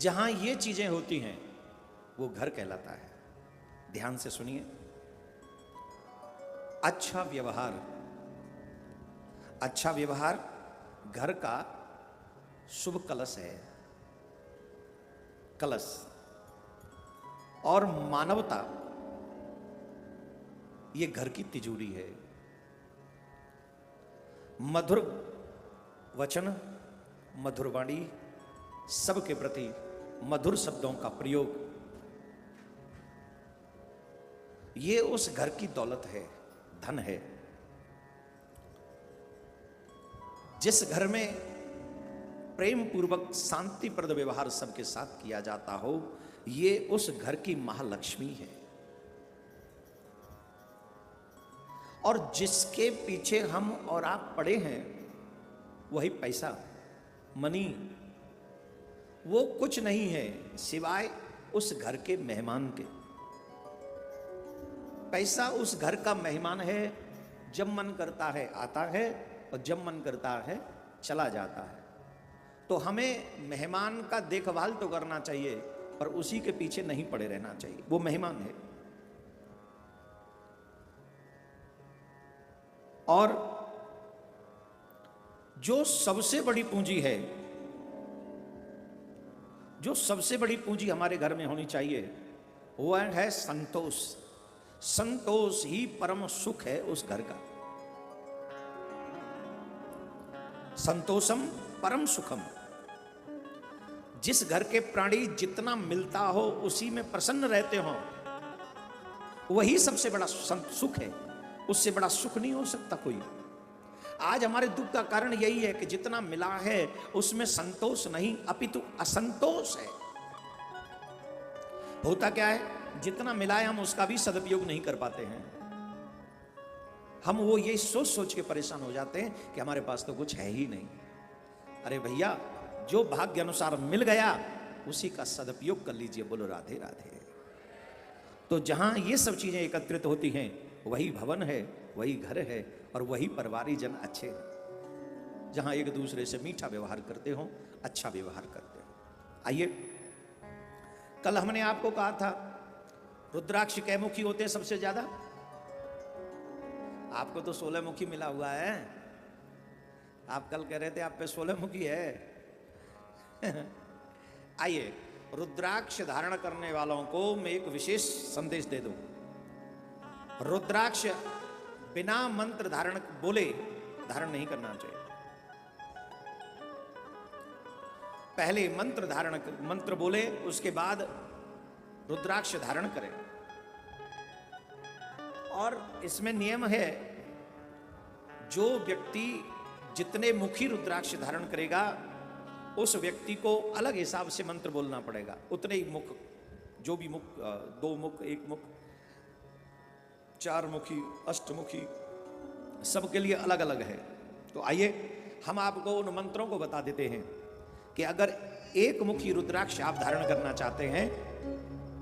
जहां ये चीजें होती हैं वो घर कहलाता है। ध्यान से सुनिए। अच्छा व्यवहार, अच्छा व्यवहार घर का शुभ कलश है, कलश। और मानवता ये घर की तिजोरी है। मधुर वचन, मधुर वाणी, सबके प्रति मधुर शब्दों का प्रयोग, ये उस घर की दौलत है, धन है। जिस घर में प्रेम पूर्वक शांतिप्रद व्यवहार सबके साथ किया जाता हो, ये उस घर की महालक्ष्मी है। और जिसके पीछे हम और आप पड़े हैं, वही पैसा, मनी, वो कुछ नहीं है सिवाय उस घर के मेहमान के। पैसा उस घर का मेहमान है, जब मन करता है आता है और जब मन करता है चला जाता है। तो हमें मेहमान का देखभाल तो करना चाहिए, पर उसी के पीछे नहीं पड़े रहना चाहिए। वो मेहमान है। और जो सबसे बड़ी पूंजी है, जो सबसे बड़ी पूंजी हमारे घर में होनी चाहिए, वो है संतोष। संतोष ही परम सुख है उस घर का। संतोषम परम सुखम। जिस घर के प्राणी जितना मिलता हो उसी में प्रसन्न रहते हो, वही सबसे बड़ा सुख है। उससे बड़ा सुख नहीं हो सकता कोई। आज हमारे दुख का कारण यही है कि जितना मिला है उसमें संतोष नहीं, अपितु असंतोष है। होता क्या है, जितना मिला है हम उसका भी सदुपयोग नहीं कर पाते हैं। हम वो ये सोच सोच के परेशान हो जाते हैं कि हमारे पास तो कुछ है ही नहीं। अरे भैया, जो भाग्य अनुसार मिल गया उसी का सदुपयोग कर लीजिए। बोलो राधे राधे। तो जहां ये सब चीजें एकत्रित होती हैं, वही भवन है, वही घर है, और वही परिवारी जन अच्छे हैं। जहां एक दूसरे से मीठा व्यवहार करते हो, अच्छा व्यवहार करते हो। आइए, कल हमने आपको कहा था रुद्राक्ष कै मुखी होते हैं सबसे ज्यादा? आपको तो 16 मुखी मिला हुआ है। आप कल कह रहे थे आप पे 16 मुखी है। आइए, रुद्राक्ष धारण करने वालों को मैं एक विशेष संदेश दे दूं। रुद्राक्ष बिना मंत्र धारण बोले धारण नहीं करना चाहिए। पहले मंत्र बोले, उसके बाद रुद्राक्ष धारण करें। और इसमें नियम है, जो व्यक्ति जितने मुखी रुद्राक्ष धारण करेगा उस व्यक्ति को अलग हिसाब से मंत्र बोलना पड़ेगा। उतने ही मुख, जो भी मुख, 2 मुख, 1 मुख, 4 मुखी, अष्टमुखी, सबके लिए अलग अलग है। तो आइए हम आपको उन मंत्रों को बता देते हैं कि अगर 1 मुखी रुद्राक्ष आप धारण करना चाहते हैं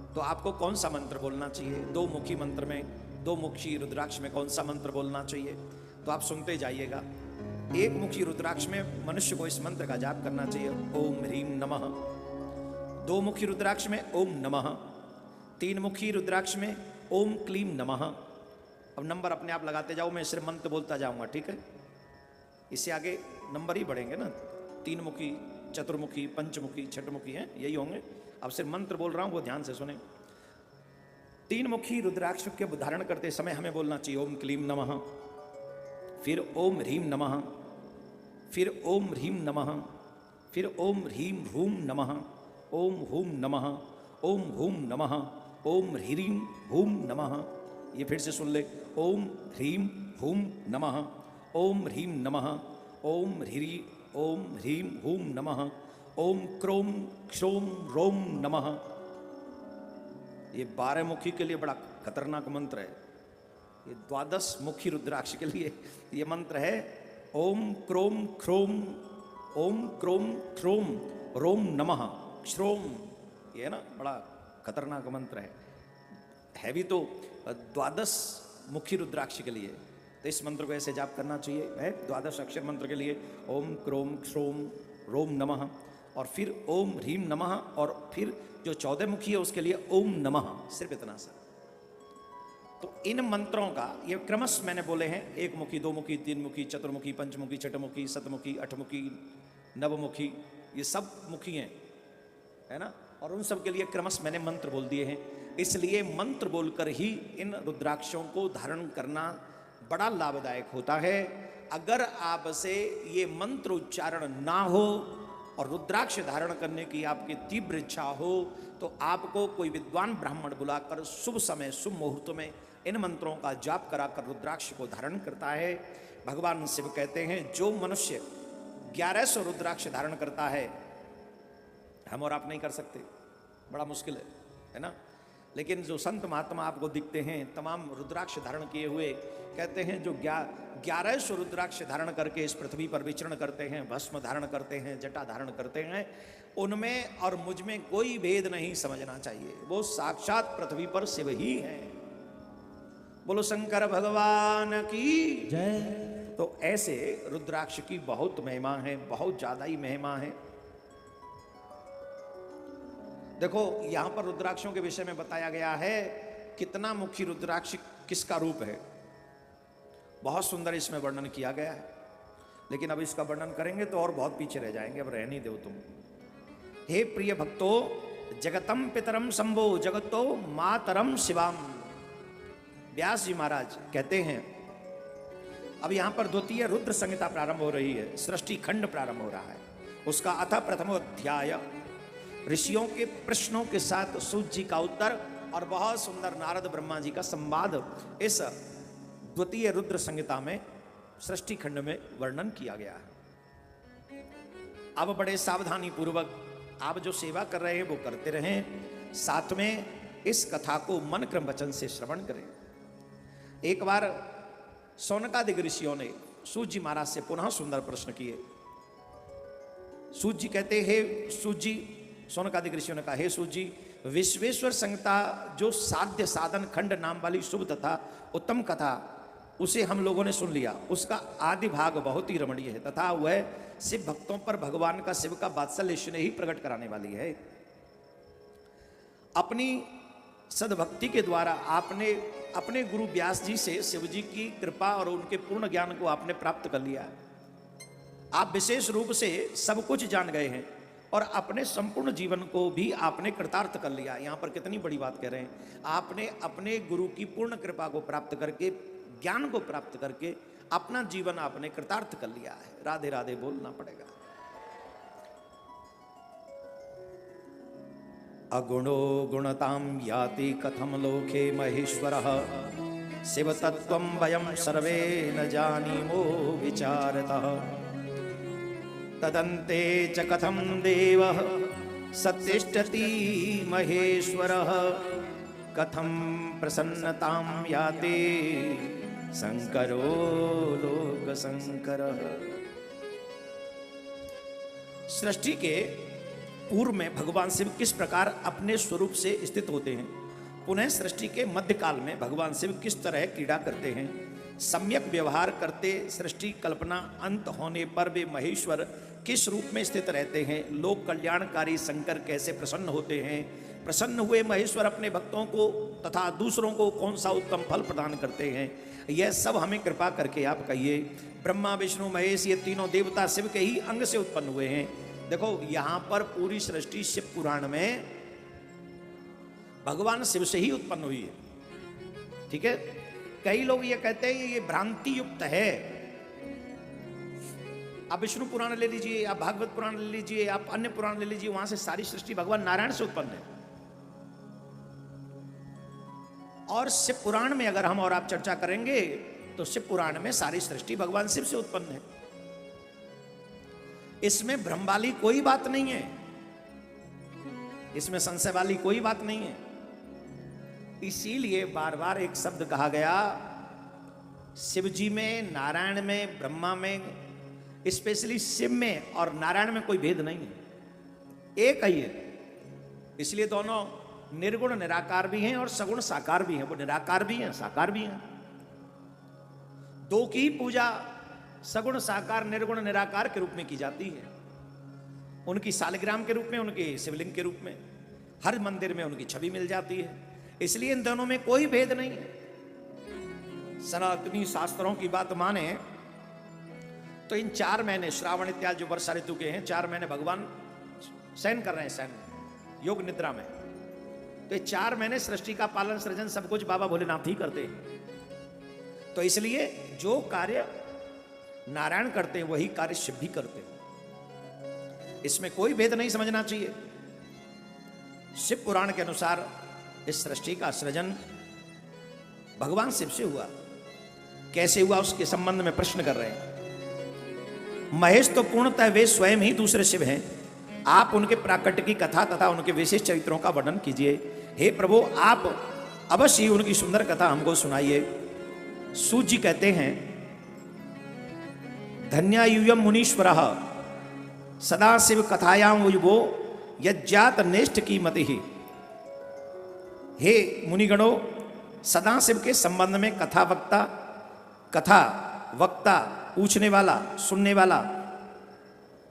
तो आपको कौन सा मंत्र बोलना चाहिए। 2 मुखी मंत्र में, 2 मुखी रुद्राक्ष में कौन सा मंत्र बोलना चाहिए, तो आप सुनते जाइएगा। 1 मुखी रुद्राक्ष में मनुष्य को इस मंत्र का जाप करना चाहिए, ओम ह्रीम नमः। 2 मुखी रुद्राक्ष में ओम नमः। 3 मुखी रुद्राक्ष में ओम क्लीम नमः। अब नंबर अपने आप लगाते जाओ, मैं सिर्फ मंत्र बोलता जाऊंगा, ठीक है? इससे आगे नंबर ही बढ़ेंगे ना। 3 मुखी, चतुर्मुखी, पंचमुखी, छठमुखी हैं, यही होंगे। अब सिर्फ मंत्र बोल रहा हूं, वो ध्यान से सुने। 3 मुखी रुद्राक्ष के धारण करते समय हमें बोलना चाहिए ओम क्लीम नमः, फिर ओम ह्रीम नमः, फिर ओम ह्रीम नमः, फिर ओम ह्रीम हूम नमः, ओम हूम नमः, ओम हूम नमः, ओम ह्रीम हूम नमः। ये फिर से सुन ले, ओम ह्रीम हूम नमः, ओम ह्रीम नमः, ओम ह्रीम हूम नमः, ओम क्रोम क्षोम रोम नमः। ये 12 मुखी के लिए बड़ा खतरनाक मंत्र है। ये 12 मुखी रुद्राक्ष के लिए ये मंत्र है, ओम क्रोम क्रोम, ओम क्रोम क्रोम रोम नमः श्रोम। ये है ना, बड़ा खतरनाक मंत्र है भी तो 12 मुखी रुद्राक्ष के लिए। तो इस मंत्र को ऐसे जाप करना चाहिए है 12 अक्षर मंत्र के लिए, ओम क्रोम क्षोम रोम नमः। और फिर ओम ह्रीम नमः, और फिर जो 14 मुखी है उसके लिए ओम नमः, सिर्फ इतना सा। तो इन मंत्रों का ये क्रमश मैंने बोले हैं, 1 मुखी, 2 मुखी, 3 मुखी, चतुर्मुखी, पंचमुखी, छठमुखी, सतमुखी, अठमुखी, नवमुखी, ये सब मुखी हैं, है ना। और उन सब के लिए क्रमश मैंने मंत्र बोल दिए हैं। इसलिए मंत्र बोलकर ही इन रुद्राक्षों को धारण करना बड़ा लाभदायक होता है। अगर आपसे ये मंत्र उच्चारण ना हो और रुद्राक्ष धारण करने की आपकी तीव्र इच्छा हो, तो आपको कोई विद्वान ब्राह्मण बुलाकर शुभ समय शुभ मुहूर्त में इन मंत्रों का जाप कराकर रुद्राक्ष को धारण करता है। भगवान शिव कहते हैं जो मनुष्य 1100 रुद्राक्ष धारण करता है, हम और आप नहीं कर सकते, बड़ा मुश्किल है ना। लेकिन जो संत महात्मा आपको दिखते हैं तमाम रुद्राक्ष धारण किए हुए, कहते हैं जो 1100 रुद्राक्ष धारण करके इस पृथ्वी पर विचरण करते हैं, भस्म धारण करते हैं, जटा धारण करते हैं, उनमें और मुझ में कोई भेद नहीं समझना चाहिए। वो साक्षात पृथ्वी पर शिव ही हैं। बोलो शंकर भगवान की जय। तो ऐसे रुद्राक्ष की बहुत महिमा है, बहुत ज्यादा ही महिमा है। देखो यहां पर रुद्राक्षों के विषय में बताया गया है, कितना मुखी रुद्राक्ष किसका रूप है, बहुत सुंदर इसमें वर्णन किया गया है। लेकिन अब इसका वर्णन करेंगे तो और बहुत पीछे रह जाएंगे, अब रहने दो तुम। हे प्रिय भक्तो, जगतम पितरम शंभो जगतो मातरम शिवाम। व्यास जी महाराज कहते हैं, अब यहां पर द्वितीय रुद्र संहिता प्रारंभ हो रही है, सृष्टि खंड प्रारंभ हो रहा है। उसका अथ प्रथम अध्याय ऋषियों के प्रश्नों के साथ सूत जी का उत्तर और बहुत सुंदर नारद ब्रह्मा जी का संवाद इस द्वितीय रुद्र संहिता में सृष्टि खंड में वर्णन किया गया है। अब बड़े सावधानी पूर्वक आप जो सेवा कर रहे हैं वो करते रहें, साथ में इस कथा को मन क्रम वचन से श्रवण करें। एक बार सौनकादिक ऋषियों ने सूत जी महाराज से पुनः सुंदर प्रश्न किए। सूत जी कहते हैं, सूत जी, सौनकादिक ऋषियों ने कहा, हे सूत जी, विश्वेश्वर संहिता जो साध्य साधन खंड नाम वाली शुभ तथा उत्तम कथा, उसे हम लोगों ने सुन लिया। उसका आदि भाग बहुत ही रमणीय है तथा वह शिव भक्तों पर भगवान का शिव का वात्सल्य स्नेह ही प्रकट कराने वाली है। अपनी सद्भक्ति के द्वारा आपने अपने गुरु व्यास जी से शिव जी की कृपा और उनके पूर्ण ज्ञान को आपने प्राप्त कर लिया। आप विशेष रूप से सब कुछ जान गए हैं और अपने संपूर्ण जीवन को भी आपने कृतार्थ कर लिया। यहाँ पर कितनी बड़ी बात कह रहे हैं, आपने अपने गुरु की पूर्ण कृपा को प्राप्त करके, ज्ञान को प्राप्त करके अपना जीवन आपने कृतार्थ कर लिया है। राधे राधे बोलना पड़ेगा। अगुणो गुणतां याति कथम लोके महेश्वरः, शिव तत्त्वं वयं सर्वे न जानीमो विचारतः। तदन्ते च कथं देवः सत्तिष्ठति महेश्वरः, कथं प्रसन्नतां याति शंकरो लोकशंकरः। सृष्टि के पूर्व में भगवान शिव किस प्रकार अपने स्वरूप से स्थित होते हैं, पुनः सृष्टि के मध्यकाल में भगवान शिव किस तरह क्रीड़ा करते हैं, सम्यक व्यवहार करते सृष्टि कल्पना अंत होने पर वे महेश्वर किस रूप में स्थित रहते हैं, लोक कल्याणकारी शंकर कैसे प्रसन्न होते हैं, प्रसन्न हुए महेश्वर अपने भक्तों को तथा दूसरों को कौन सा उत्तम फल प्रदान करते हैं, यह सब हमें कृपा करके आप कहिए। ब्रह्मा विष्णु महेश ये तीनों देवता शिव के ही अंग से उत्पन्न हुए हैं। देखो यहां पर पूरी सृष्टि शिव पुराण में भगवान शिव से ही उत्पन्न हुई है। ठीक है, कई लोग ये कहते हैं ये भ्रांति युक्त है। आप विष्णु पुराण ले लीजिए, आप भागवत पुराण ले लीजिए, आप अन्य पुराण ले लीजिए, वहां से सारी सृष्टि भगवान नारायण से उत्पन्न है। और शिव पुराण में अगर हम और आप चर्चा करेंगे तो शिव पुराण में सारी सृष्टि भगवान शिव से उत्पन्न है। इसमें भ्रम वाली कोई बात नहीं है, इसमें संशय वाली कोई बात नहीं है। इसीलिए बार बार एक शब्द कहा गया, शिव जी में, नारायण में, ब्रह्मा में, स्पेशली शिव में और नारायण में कोई भेद नहीं है, एक ही है। इसलिए दोनों निर्गुण निराकार भी हैं और सगुण साकार भी हैं। वो निराकार भी हैं, साकार भी हैं। दो की पूजा सगुण साकार निर्गुण निराकार के रूप में की जाती है। उनकी सालिग्राम के रूप में, उनके शिवलिंग के रूप में, हर मंदिर में उनकी छवि मिल जाती है। इसलिए इन दोनों में कोई भेद नहीं है। सनातनी शास्त्रों की बात माने तो इन 4 महीने श्रावण इत्यादि जो वर्षा ऋतु के हैं, 4 महीने भगवान शयन कर रहे हैं, शयन योग निद्रा में। तो ये 4 महीने सृष्टि का पालन सृजन सब कुछ बाबा भोलेनाथ ही करते हैं। तो इसलिए जो कार्य नारायण करते हैं वही कार्य शिव भी करते हैं। इसमें कोई भेद नहीं समझना चाहिए। शिव पुराण के अनुसार इस सृष्टि का सृजन भगवान शिव से हुआ। कैसे हुआ उसके संबंध में प्रश्न कर रहे हैं। महेश तो पूर्णतः वे स्वयं ही दूसरे शिव हैं। आप उनके प्राकट्य की कथा तथा उनके विशेष चरित्रों का वर्णन कीजिए। हे प्रभु, आप अवश्य ही उनकी सुंदर कथा हमको सुनाइए। सूत जी कहते हैं, धन्यायूयम मुनीश्वरः सदा शिव कथायाम वो यज्ञात नेष्ठ की मति ही। हे मुनिगणों, सदा शिव के संबंध में कथा वक्ता पूछने वाला, सुनने वाला,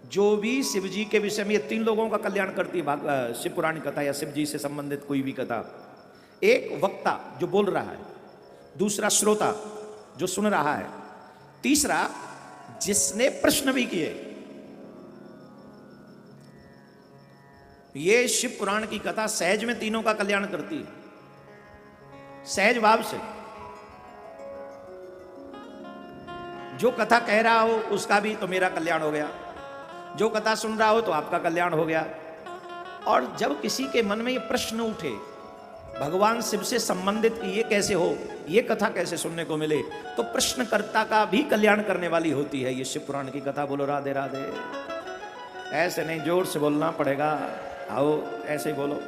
जो भी शिव जी के विषय में, ये 3 लोगों का कल्याण करती है शिव पुराण कथा या शिव जी से संबंधित कोई भी कथा। एक वक्ता जो बोल रहा है, दूसरा श्रोता जो सुन रहा है, तीसरा जिसने प्रश्न भी किए। ये शिव पुराण की कथा सहज में तीनों का कल्याण करती है, सहज भाव से। जो कथा कह रहा हो उसका भी तो मेरा कल्याण हो गया, जो कथा सुन रहा हो तो आपका कल्याण हो गया। और जब किसी के मन में ये प्रश्न उठे भगवान शिव से संबंधित कि ये कैसे हो, ये कथा कैसे सुनने को मिले, तो प्रश्नकर्ता का भी कल्याण करने वाली होती है ये शिव पुराण की कथा। बोलो राधे राधे। ऐसे नहीं, जोर से बोलना पड़ेगा। आओ ऐसे ही बोलो।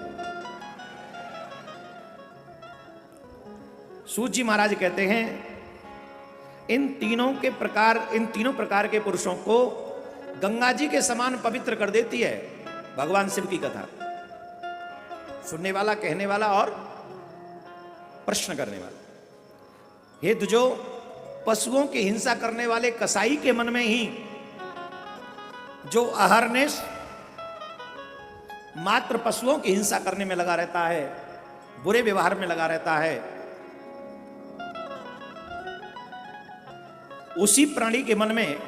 सूत जी महाराज कहते हैं, इन तीनों प्रकार के पुरुषों को गंगा जी के समान पवित्र कर देती है भगवान शिव की कथा। सुनने वाला, कहने वाला और प्रश्न करने वाला। हे दुजो, पशुओं की हिंसा करने वाले कसाई के मन में ही जो अहरनेश मात्र पशुओं की हिंसा करने में लगा रहता है, बुरे व्यवहार में लगा रहता है, उसी प्राणी के मन में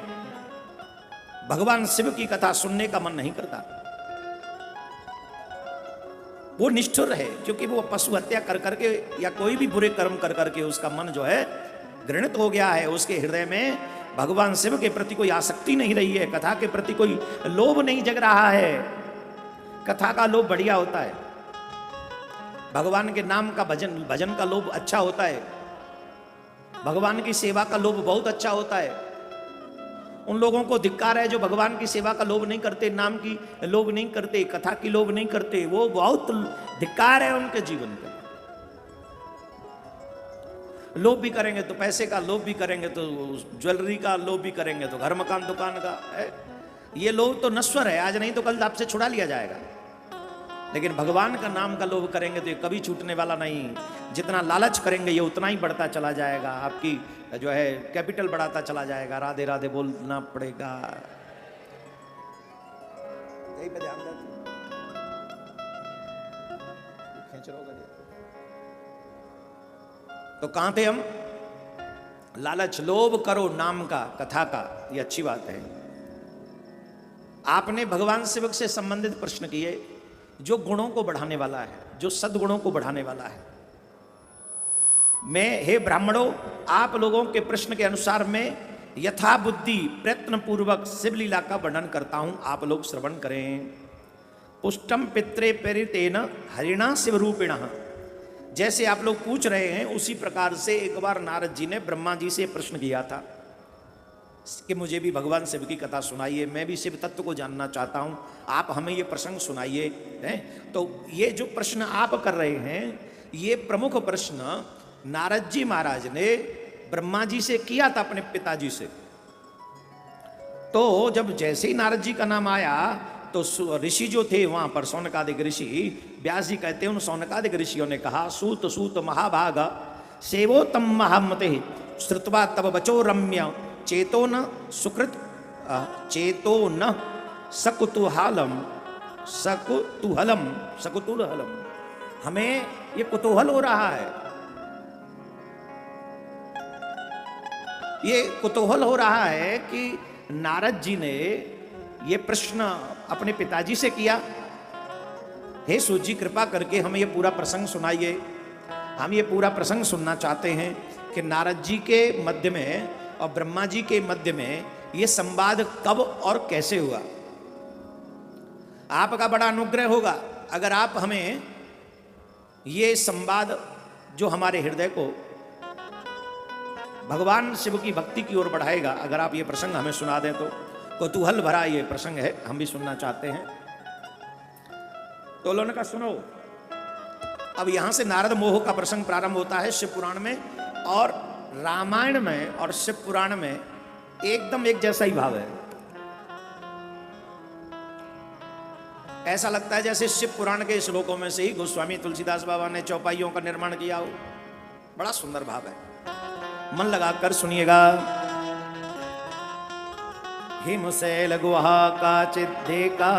भगवान शिव की कथा सुनने का मन नहीं करता। वो निष्ठुर है, क्योंकि वो पशु हत्या कर करके या कोई भी बुरे कर्म कर करके उसका मन जो है घृणित हो गया है। उसके हृदय में भगवान शिव के प्रति कोई आसक्ति नहीं रही है, कथा के प्रति कोई लोभ नहीं जग रहा है। कथा का लोभ बढ़िया होता है, भगवान के नाम का भजन का लोभ अच्छा होता है, भगवान की सेवा का लोभ बहुत अच्छा होता है। उन लोगों को धिक्कार है जो भगवान की सेवा का लोभ नहीं करते, नाम की लोभ नहीं करते, कथा की लोभ नहीं करते। वो बहुत धिक्कार है उनके जीवन पे। लोभ भी करेंगे तो पैसे का, लोभ भी करेंगे तो ज्वेलरी का, लोभ भी करेंगे तो घर मकान दुकान का है। ये लोभ तो नश्वर है, आज नहीं तो कल आपसे छुड़ा लिया जाएगा। लेकिन भगवान का नाम का लोभ करेंगे तो ये कभी छूटने वाला नहीं। जितना लालच करेंगे ये उतना ही बढ़ता चला जाएगा, आपकी जो है कैपिटल बढ़ाता चला जाएगा। राधे राधे बोलना पड़ेगा। यही पे ध्यान दें। खींच रहा होगा। तो कहां थे हम? लालच, लोभ करो नाम का, कथा का, ये अच्छी बात है। आपने भगवान शिव से संबंधित प्रश्न किए जो गुणों को बढ़ाने वाला है, जो सद्गुणों को बढ़ाने वाला है। मैं, हे ब्राह्मणों, आप लोगों के प्रश्न के अनुसार मैं यथा बुद्धि प्रयत्न पूर्वक शिव लीला का वर्णन करता हूं, आप लोग श्रवण करें। पुष्टम पित्रे प्रेरितेन हरिणा शिव रूपिण। जैसे आप लोग पूछ रहे हैं उसी प्रकार से एक बार नारद जी ने ब्रह्मा जी से प्रश्न किया था कि मुझे भी भगवान शिव की कथा सुनाइए, मैं भी शिव तत्व को जानना चाहता हूं, आप हमें ये प्रसंग सुनाइए। तो ये जो प्रश्न आप कर रहे हैं, ये प्रमुख प्रश्न नारद जी महाराज ने ब्रह्मा जी से किया था, अपने पिताजी से। तो जब जैसे ही नारद जी का नाम आया तो ऋषि जो थे वहां पर, सौनकादिक ऋषि, व्यास जी कहते हैं उन सौनकादिक ऋषियों ने कहा, सूत सूत महाभाग सेवोतम महामते श्रुत्वा तब बचो रम्य चेतो न सकुतूहलम सकुतूहलम सकुतूहलम, हमें ये कुतूहल हो रहा है, ये कुतूहल हो रहा है कि नारद जी ने ये प्रश्न अपने पिताजी से किया, हे सूत जी कृपा करके हमें ये पूरा प्रसंग सुनाइए, हम ये पूरा प्रसंग सुनना चाहते हैं कि नारद जी के मध्य में और ब्रह्मा जी के मध्य में ये संवाद कब और कैसे हुआ। आपका बड़ा अनुग्रह होगा अगर आप हमें ये संवाद जो हमारे हृदय को भगवान शिव की भक्ति की ओर बढ़ाएगा, अगर आप ये प्रसंग हमें सुना दें तो। कौतूहल भरा ये प्रसंग है, हम भी सुनना चाहते हैं। तो उन्होंने कहा सुनो। अब यहां से नारद मोह का प्रसंग प्रारंभ होता है शिव पुराण में, और रामायण में और शिव पुराण में एकदम एक जैसा ही भाव है। ऐसा लगता है जैसे शिव पुराण के श्लोकों में से ही गोस्वामी तुलसीदास बाबा ने चौपाइयों का निर्माण किया हो। बड़ा सुंदर भाव है, मन लगाकर सुनिएगा। हिमशैल गुहा काचिद्धे का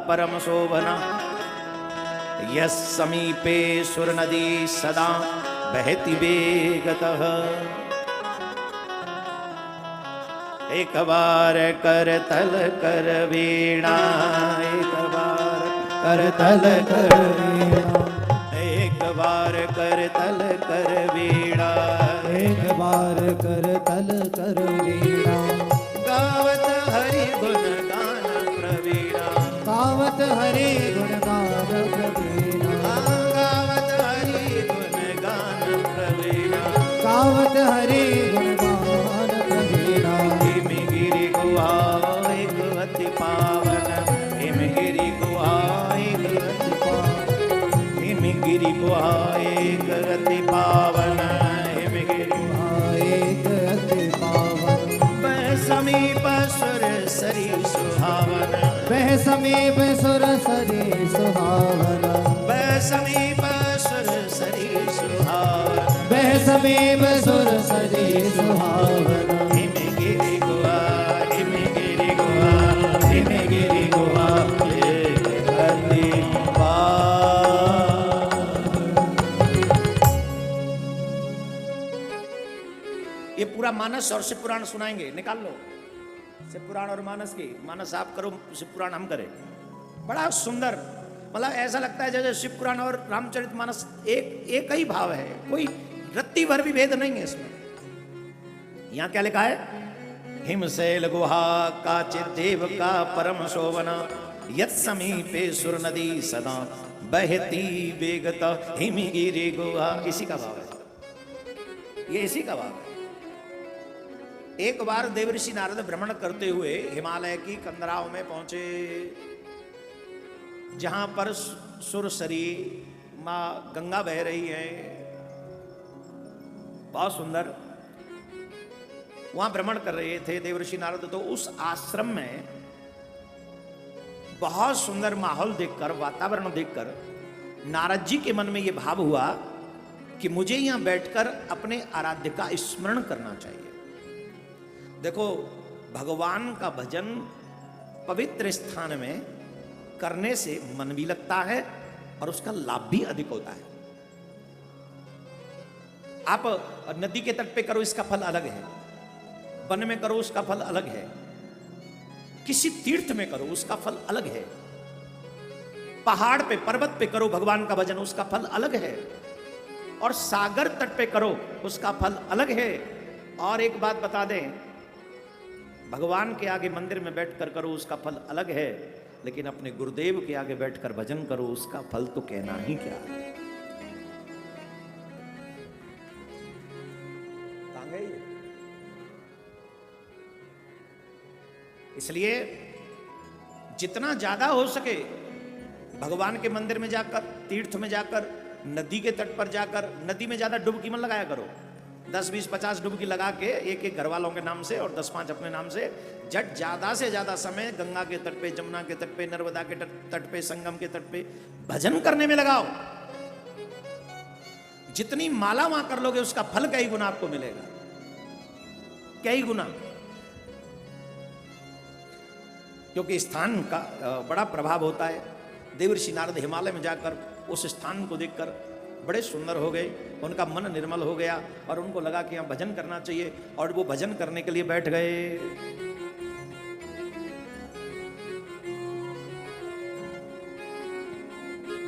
परम शोभना, यस समीपे सुर नदी सदा बहती वेगतः। एक बार कर तल कर वीणा, एक बार कर तल कर वीणा, एक बार कर तल कर वीणा, एक बार कर तल कर वीणा। गावत हरि गुण गान प्रवीणा, गावत हरि गुण गान प्रवीणा। गावत हरि गुण गान प्रवीणा, गावत हरि गुण गान प्रवीणा। हिमगिरि गुहा एक अति पावन, हिमगिरि गुहा एक अति पावन, हिमगिरि गुहा एक अति पावन, हिमगिरि गुहा एक अति पावन। बह समीप सुर सरी सुहावन, वह समीप सुर सरी सुहावन। बह समीप सुर सरी सुहावन, वह समीप सुर सरी सुहावन। हिमगिरि गुहा, हिमगिरि गुहा, हिमगिरि गुहा एक अति पावन। ये पूरा मानस और शिव पुराण सुनाएंगे, निकाल लो शिव पुराण और मानस की। मानस आप करो, शिव पुराण हम करें। बड़ा सुंदर, मतलब ऐसा लगता है जैसे शिव पुराण और रामचरितमानस एक ही भाव है, कोई रत्ती भर भी भेद नहीं है इसमें। यहां क्या लिखा है? हिमशैल गुहा काचित् देव का परम शोभना, यत् समीपे सुर नदी सदा बहती वेगत। हिमगिरि गुहा, इसी का भाव है, ये इसी का भाव है। एक बार देवऋषि नारद भ्रमण करते हुए हिमालय की कंदराओं में पहुंचे, जहां पर सुरसरी मां गंगा बह रही है, बहुत सुंदर। वहां भ्रमण कर रहे थे देवऋषि नारद। तो उस आश्रम में बहुत सुंदर माहौल देखकर, वातावरण देखकर नारद जी के मन में यह भाव हुआ कि मुझे यहां बैठकर अपने आराध्य का स्मरण करना चाहिए। देखो, भगवान का भजन पवित्र स्थान में करने से मन भी लगता है और उसका लाभ भी अधिक होता है। आप नदी के तट पे करो, इसका फल अलग है। वन में करो, उसका फल अलग है। किसी तीर्थ में करो, उसका फल अलग है। पहाड़ पे, पर्वत पे करो भगवान का भजन, उसका फल अलग है। और सागर तट पे करो, उसका फल अलग है। और एक बात बता दें, भगवान के आगे मंदिर में बैठकर करो, उसका फल अलग है। लेकिन अपने गुरुदेव के आगे बैठकर भजन करो, उसका फल तो कहना ही क्या है। इसलिए जितना ज्यादा हो सके भगवान के मंदिर में जाकर, तीर्थ में जाकर, नदी के तट पर जाकर, नदी में ज्यादा डुबकी मत लगाया करो। 10, 20, 50 डुबकी लगा के एक एक घर वालों के नाम से और 10-5 अपने नाम से जट ज्यादा से ज्यादा समय गंगा के तट पे, जमुना के तट पे, नर्मदा के तट पे, संगम के तट पे भजन करने में लगाओ। जितनी माला वहां कर लोगे उसका फल कई गुना आपको मिलेगा, कई गुना। क्योंकि स्थान का बड़ा प्रभाव होता है। देवर्षि नारद हिमालय में जाकर उस स्थान को देखकर बड़े सुंदर हो गए, उनका मन निर्मल हो गया और उनको लगा कि यहाँ भजन करना चाहिए, और वो भजन करने के लिए बैठ गए।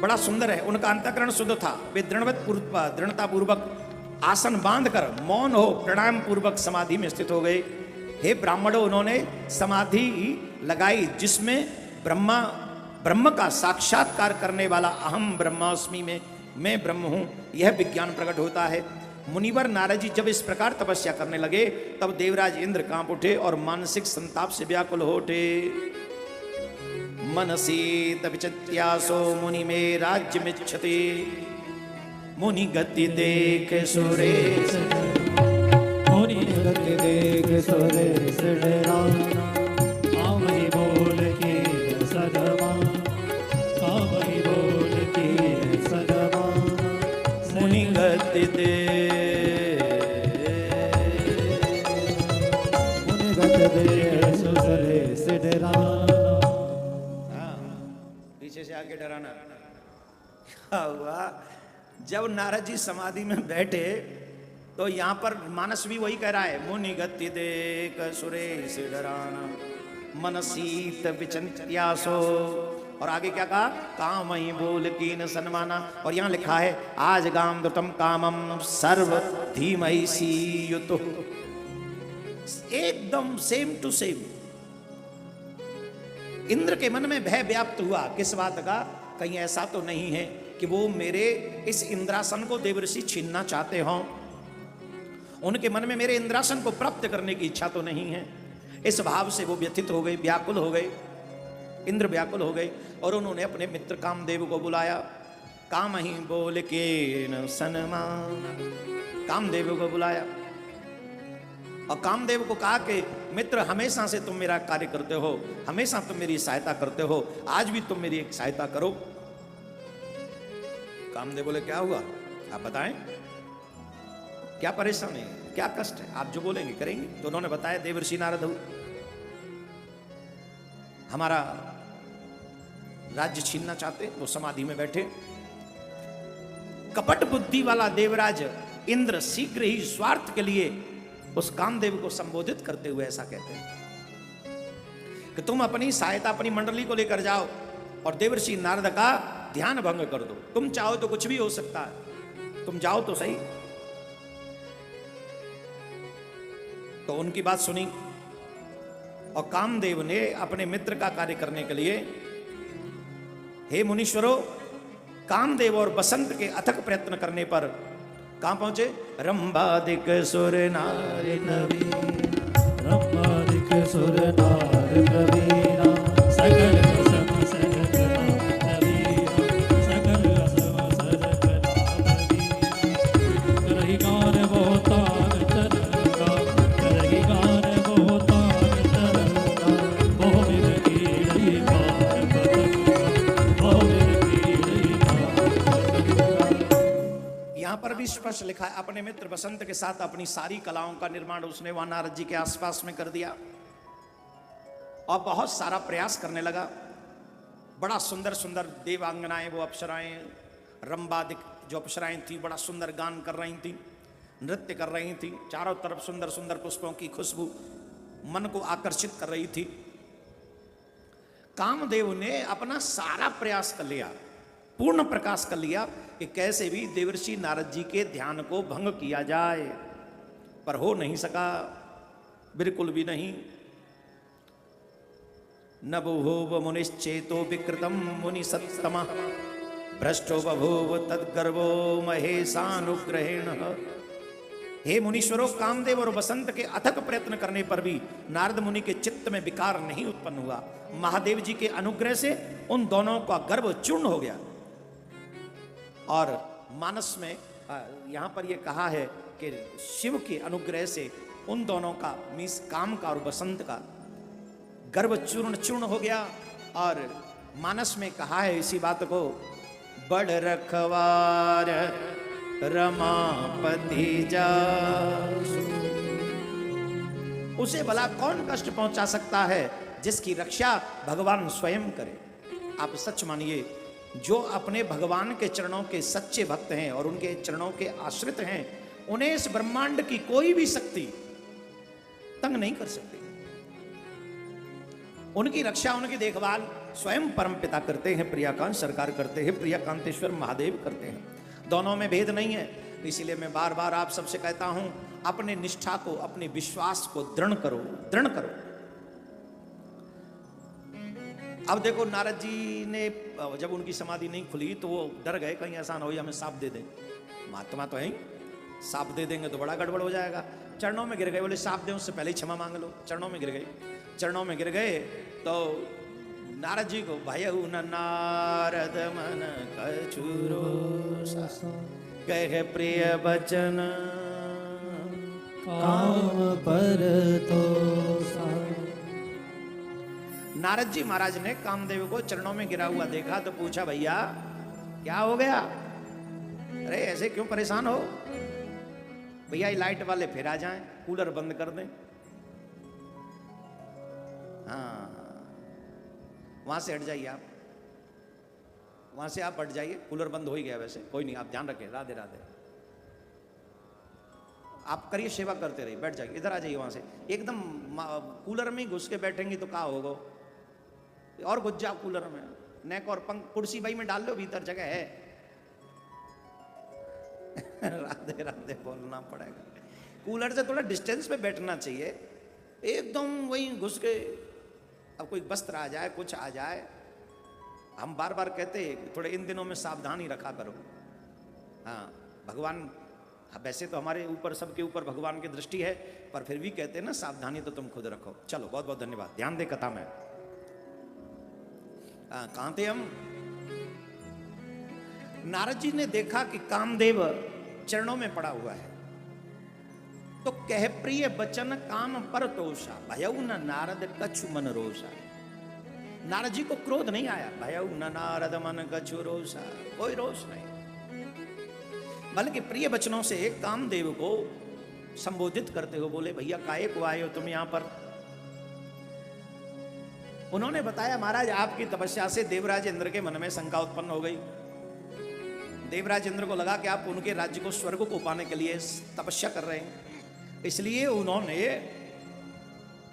बड़ा सुंदर है, उनका अंतःकरण शुद्ध था। वे दृढ़ता पूर्वक आसन बांधकर मौन हो प्रणाम पूर्वक समाधि में स्थित हो गए। हे ब्राह्मणों, उन्होंने समाधि लगाई जिसमें ब्रह्म का साक्षात्कार करने वाला अहम ब्रह्मास्मि में मैं ब्रह्म हूं यह विज्ञान प्रकट होता है। मुनिवर नारद जी जब इस प्रकार तपस्या करने लगे तब देवराज इंद्र कांप उठे और मानसिक संताप से व्याकुल हो उठे। मनसी तपिचत्यासो मुनि में राज्य मिच्छति, मुनि गति देख सुरेश, मुनि गति देख सुरेश डराना, आवहि बोल के सदमा, आवहि बोल के सदमा, मुनि गति दे, मुनि गति देख सुरेश डराना। पीछे से आके डराना। क्या हुआ? जब नारद जी समाधि में बैठे तो यहाँ पर मानस भी वही कह रहा है, मुनि गति देख सुरेश डराना, मनसीत विचंत्यासो, और आगे क्या कहा? काम ही बोल कीन सन्माना। और यहाँ लिखा है आज गाम दुतम कामम सर्व धीमहि सीयुतो। एकदम सेम टू सेम। इंद्र के मन में भय व्याप्त हुआ। किस बात का? कहीं ऐसा तो नहीं है कि वो मेरे इस इंद्रासन को देवर्षि छीनना चाहते हों। उनके मन में मेरे इंद्रासन को प्राप्त करने की इच्छा तो नहीं है। इस भाव से वो व्यथित हो गए, व्याकुल हो गए। इंद्र व्याकुल हो गए और उन्होंने अपने मित्र कामदेव को बुलाया। काम ही बोल के न सन्मान, कामदेव को बुलाया और कामदेव को कहा कि मित्र, हमेशा से तुम मेरा कार्य करते हो, हमेशा तुम मेरी सहायता करते हो, आज भी तुम मेरी एक सहायता करो। कामदेव बोले क्या हुआ आप बताएं, क्या परेशानी है, क्या कष्ट है, आप जो बोलेंगे करेंगे। तो उन्होंने बताया देवर्षि नारद हमारा राज्य छीनना चाहते, वो समाधि में बैठे। कपट बुद्धि वाला देवराज इंद्र शीघ्र ही स्वार्थ के लिए उस कामदेव को संबोधित करते हुए ऐसा कहते हैं कि तुम अपनी सहायता अपनी मंडली को लेकर जाओ और देवर्षि नारद का ध्यान भंग कर दो। तुम चाहो तो कुछ भी हो सकता है, तुम जाओ तो सही। तो उनकी बात सुनी और कामदेव ने अपने मित्र का कार्य करने के लिए, हे मुनीश्वरों, कामदेव और बसंत के अथक प्रयत्न करने पर कहां पहुंचे? रंभादिक सुर नार नवीन, रंभादिक सुर नार प्रवीणा, सकल सम सरक नवीना, सकल सम सरक नवीना, करहि गान बहुतान तरंगा, करहि गान बहुतान तरंगा, बहुविध कीड़ई पार पतंगा, बहुविध कीड़ई पार पतंगा। यहां पर भी स्पष्ट लिखा है, अपने मित्र बसंत के साथ अपनी सारी कलाओं का निर्माण उसने वहां नारद जी के आसपास में कर दिया और बहुत सारा प्रयास करने लगा। बड़ा सुंदर सुंदर देवांगनाएं, वो अप्सराएं, रंबादिक जो अप्सराएं थी, बड़ा सुंदर गान कर रही थी, नृत्य कर रही थी। चारों तरफ सुंदर सुंदर पुष्पों की खुशबू मन को आकर्षित कर रही थी। कामदेव ने अपना सारा प्रयास कर लिया, पूर्ण प्रकाश कर लिया कि कैसे भी देवर्षि नारद जी के ध्यान को भंग किया जाए, पर हो नहीं सका, बिल्कुल भी नहीं। न बभूव मुनिश्चेतो विकृतम मुनि सत्तम, भ्रष्टो बभूव तद्गर्वो महेशानुग्रहेण। हे मुनीश्वरों, कामदेव और बसंत के अथक प्रयत्न करने पर भी नारद मुनि के चित्त में विकार नहीं उत्पन्न हुआ। महादेव जी के अनुग्रह से उन दोनों का गर्व चूर्ण हो गया। और मानस में यहां पर यह कहा है कि शिव के अनुग्रह से उन दोनों का, मीस काम का और बसंत का, गर्व चूर्ण चूर्ण हो गया। और मानस में कहा है इसी बात को, बड़ रखवार रमापति जासु। उसे भला कौन कष्ट पहुंचा सकता है जिसकी रक्षा भगवान स्वयं करे। आप सच मानिए, जो अपने भगवान के चरणों के सच्चे भक्त हैं और उनके चरणों के आश्रित हैं, उन्हें इस ब्रह्मांड की कोई भी शक्ति तंग नहीं कर सकती। उनकी रक्षा, उनकी देखभाल स्वयं परमपिता करते हैं, प्रियाकांत सरकार करते हैं, प्रियाकांतेश्वर महादेव करते हैं। दोनों में भेद नहीं है। इसीलिए मैं बार बार आप सबसे कहता हूं, अपने निष्ठा को, अपने विश्वास को दृढ़ करो, दृढ़ करो। अब देखो, नारद जी ने जब उनकी समाधि नहीं खुली तो वो डर गए, कहीं ऐसा ना हो हमें साप दे दें। महात्मा तो है ही, साप दे देंगे तो बड़ा गड़बड़ हो जाएगा। चरणों में गिर गए, बोले साप दें उससे पहले ही क्षमा मांग लो। चरणों में गिर गए, चरणों में गिर गए तो नारद जी को, भय न नारद मन कछुरो कह प्रिय बचन काम पर तो नारद जी महाराज ने कामदेव को चरणों में गिरा हुआ देखा तो पूछा, भैया क्या हो गया? अरे ऐसे क्यों परेशान हो? भैया ये लाइट वाले फिर आ जाएं, कूलर बंद कर दें। हाँ, वहां से हट जाइए, आप वहां से आप हट जाइए। कूलर बंद हो ही गया वैसे, कोई नहीं, आप ध्यान रखें। राधे राधे। आप करिए, सेवा करते रहिए, बैठ जाइए। इधर आ जाइए वहां से। एकदम कूलर में घुस के बैठेंगी तो क्या होगा? और घुस जाओ कूलर में, नेक और पंख कुर्सी भाई में डाल लो, भीतर जगह है। राधे राधे बोलना पड़ेगा। कूलर से थोड़ा डिस्टेंस पे बैठना चाहिए, एकदम वही घुस के। अब कोई वस्त्र आ जाए, कुछ आ जाए, हम बार बार कहते थोड़े इन दिनों में सावधानी रखा करो। हाँ, भगवान, वैसे तो हमारे ऊपर, सबके ऊपर भगवान की दृष्टि है, पर फिर भी कहते हैं ना, सावधानी तो तुम खुद रखो। चलो, बहुत बहुत धन्यवाद। ध्यान दे कथा में। कहां थे हम? नारद जी ने देखा कि कामदेव चरणों में पड़ा हुआ है, तो कह प्रिय बचन काम पर तोषा, भयउ न नारद कछु मन रोषा। नारद जी को क्रोध नहीं आया, भयउ न नारद मन कछु रोषा, कोई रोष नहीं, बल्कि प्रिय वचनों से कामदेव को संबोधित करते हो बोले, भैया काहे को आए हो तुम यहां पर? उन्होंने बताया, महाराज आपकी तपस्या से देवराज इंद्र के मन में शंका उत्पन्न हो गई। देवराज इंद्र को लगा कि आप उनके राज्य को, स्वर्ग को पाने के लिए तपस्या कर रहे हैं, इसलिए उन्होंने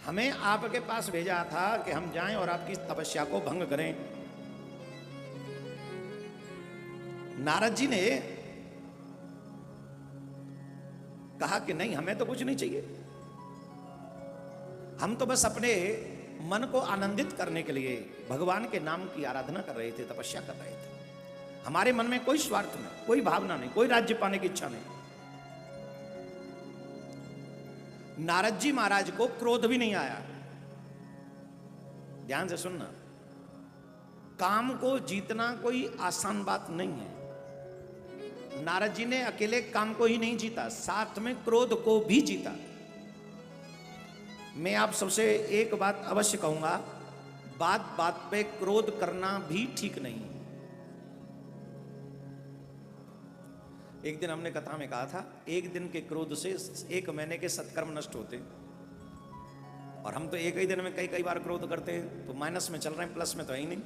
हमें आपके पास भेजा था कि हम जाएं और आपकी तपस्या को भंग करें। नारद जी ने कहा कि नहीं, हमें तो कुछ नहीं चाहिए, हम तो बस अपने मन को आनंदित करने के लिए भगवान के नाम की आराधना कर रहे थे, तपस्या कर रहे थे। हमारे मन में कोई स्वार्थ नहीं, कोई भावना नहीं, कोई राज्य पाने की इच्छा नहीं। नारद जी महाराज को क्रोध भी नहीं आया। ध्यान से सुनना, काम को जीतना कोई आसान बात नहीं है। नारद जी ने अकेले काम को ही नहीं जीता, साथ में क्रोध को भी जीता। मैं आप सबसे एक बात अवश्य कहूंगा, बात बात पे क्रोध करना भी ठीक नहीं। एक दिन हमने कथा में कहा था, एक दिन के क्रोध से 1 महीने के सत्कर्म नष्ट होते हैं। और हम तो एक ही दिन में कई कई बार क्रोध करते हैं, तो माइनस में चल रहे हैं, प्लस में तो है ही नहीं,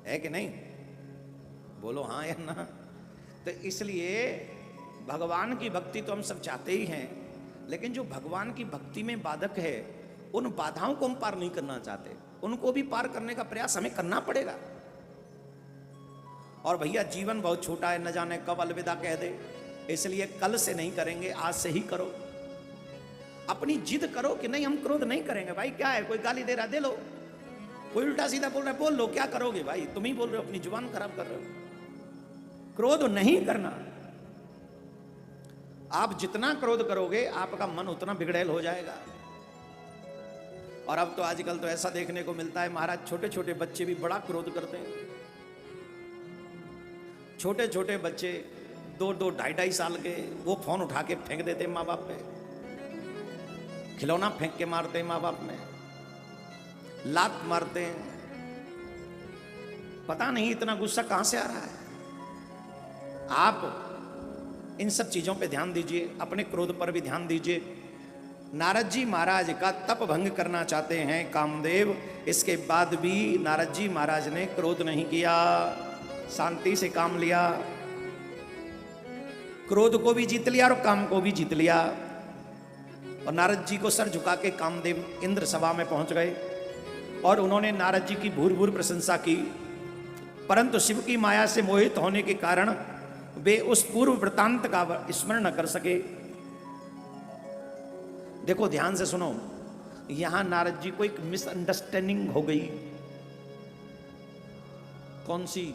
है कि नहीं? बोलो हाँ या ना। तो इसलिए भगवान की भक्ति तो हम सब चाहते ही हैं, लेकिन जो भगवान की भक्ति में बाधक है, उन बाधाओं को हम पार नहीं करना चाहते, उनको भी पार करने का प्रयास हमें करना पड़ेगा। और भैया जीवन बहुत छोटा है, न जाने कब अलविदा कह दे, इसलिए कल से नहीं करेंगे, आज से ही करो। अपनी जिद करो कि नहीं हम क्रोध नहीं करेंगे। भाई क्या है, कोई गाली दे रहा दे लो, कोई उल्टा सीधा बोल रहा है बोल लो, क्या करोगे भाई? तुम ही बोल रहे हो, अपनी जुबान खराब कर रहे हो। क्रोध नहीं करना। आप जितना क्रोध करोगे आपका मन उतना बिगड़ैल हो जाएगा। और अब तो आजकल तो ऐसा देखने को मिलता है महाराज, छोटे छोटे बच्चे भी बड़ा क्रोध करते हैं। छोटे छोटे बच्चे 2-2, 2.5 साल के, वो फोन उठा के फेंक देते माँ बाप पे, खिलौना फेंक के मारते हैं माँ बाप में, लात मारते हैं। पता नहीं इतना गुस्सा कहां से आ रहा है। आप इन सब चीजों पे ध्यान दीजिए, अपने क्रोध पर भी ध्यान दीजिए। नारद जी महाराज का तप भंग करना चाहते हैं कामदेव। इसके बाद भी नारद जी महाराज ने क्रोध नहीं किया, शांति से काम लिया। क्रोध को भी जीत लिया और काम को भी जीत लिया। और नारद जी को सर झुका के कामदेव इंद्र सभा में पहुंच गए और उन्होंने नारद जी की भूर भूर प्रशंसा की। परंतु शिव की माया से मोहित होने के कारण वे उस पूर्व वृतांत का स्मरण न कर सके। देखो ध्यान से सुनो, यहां नारद जी को एक मिसअंडरस्टैंडिंग हो गई। कौन सी?